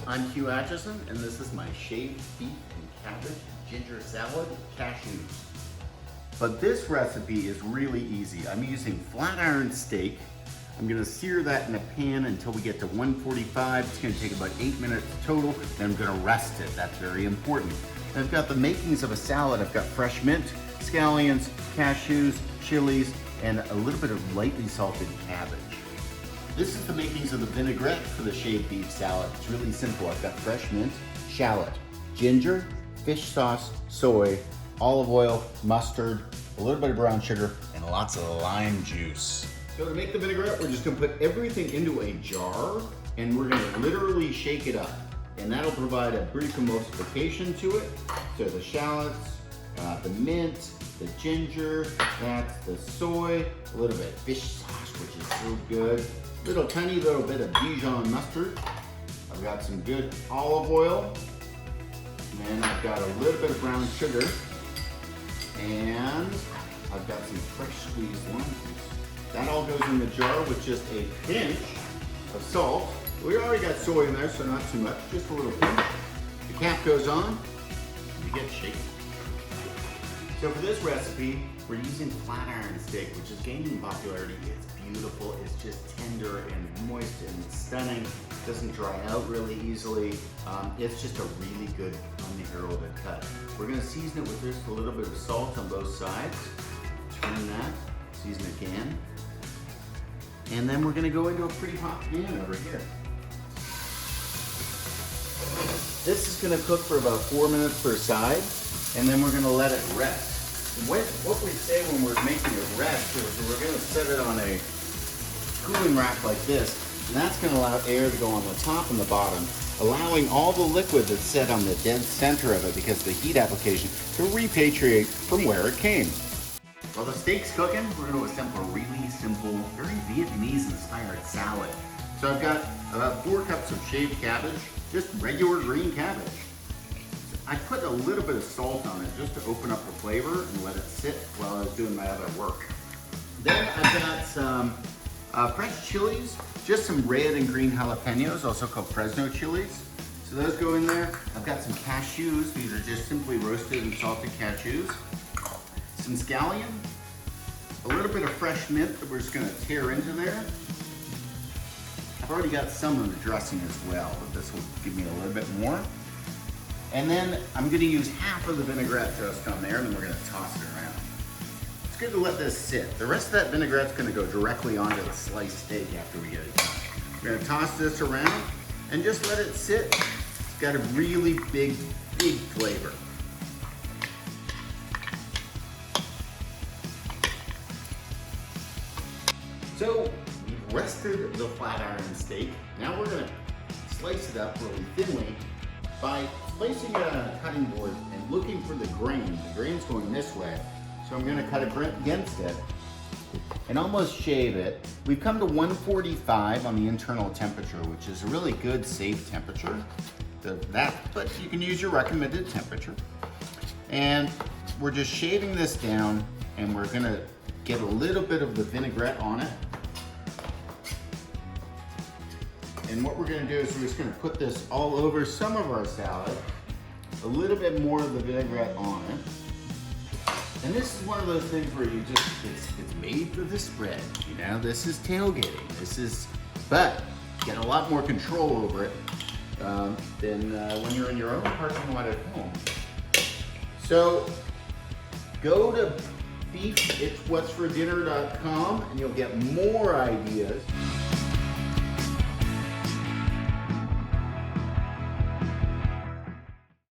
I'm Hugh Acheson, and this is my shaved beef and cabbage ginger salad cashews. But this recipe is really easy. I'm using flat iron steak. I'm gonna sear that in a pan until we get to 145. It's gonna take about 8 minutes total. Then I'm gonna rest it. That's very important. And I've got the makings of a salad. I've got fresh mint, scallions, cashews, chilies, and a little bit of lightly salted cabbage. This is the makings of the vinaigrette for the shaved beef salad. It's really simple. I've got fresh mint, shallot, ginger, fish sauce, soy, olive oil, mustard, a little bit of brown sugar, and lots of lime juice. So to make the vinaigrette, we're just gonna put everything into a jar and we're gonna literally shake it up. And that'll provide a brief emulsification to it. So the shallots, the mint, the ginger, that's the soy, a little bit of fish sauce, which is so good. Tiny little bit of Dijon mustard. I've got some good olive oil. And I've got a little bit of brown sugar. And I've got some fresh squeezed lime juice. That all goes in the jar with just a pinch of salt. We already got soy in there, so not too much, just a little pinch. The cap goes on, you get shaken. So for this recipe, we're using flat iron steak, which is gaining popularity. It's beautiful, it's just tender and moist and stunning. It doesn't dry out really easily. It's just a really good unheralded cut. We're gonna season it with just a little bit of salt on both sides. Turn that, season again. And then we're gonna go into a pretty hot pan over here. This is gonna cook for about 4 minutes per side, and then we're gonna let it rest. What we say when we're making it rest is we're gonna set it on a cooling rack like this, and that's gonna allow air to go on the top and the bottom, allowing all the liquid that's set on the dead center of it, because of the heat application, to repatriate from where it came. While the steak's cooking, we're gonna assemble a really simple, very Vietnamese-inspired salad. So I've got about 4 cups of shaved cabbage, just regular green cabbage. I put a little bit of salt on it just to open up the flavor and let it sit while I was doing my other work. Then I've got some fresh chilies, just some red and green jalapenos, also called Fresno chilies. So those go in there. I've got some cashews. These are just simply roasted and salted cashews. Some scallion, a little bit of fresh mint that we're just gonna tear into there. I've already got some of the dressing as well, but this will give me a little bit more. And then I'm gonna use half of the vinaigrette just on there, and then we're gonna toss it around. It's good to let this sit. The rest of that vinaigrette's gonna go directly onto the sliced steak after we get it done. We're gonna toss this around and just let it sit. It's got a really big flavor. So we've rested the flat iron steak. Now we're gonna slice it up really thinly by placing it on a cutting board and looking for the grain. The grain's going this way, so I'm gonna cut against it and almost shave it. We've come to 145 on the internal temperature, which is a really good, safe temperature. But you can use your recommended temperature. And we're just shaving this down, and we're gonna get a little bit of the vinaigrette on it. And what we're gonna do is we're just gonna put this all over some of our salad, a little bit more of the vinaigrette on it. And this is one of those things where it's made for the spread. You know, this is tailgating. But you get a lot more control over it than when you're in your own parking lot at home. So go to beefitswhatsfordinner.com and you'll get more ideas.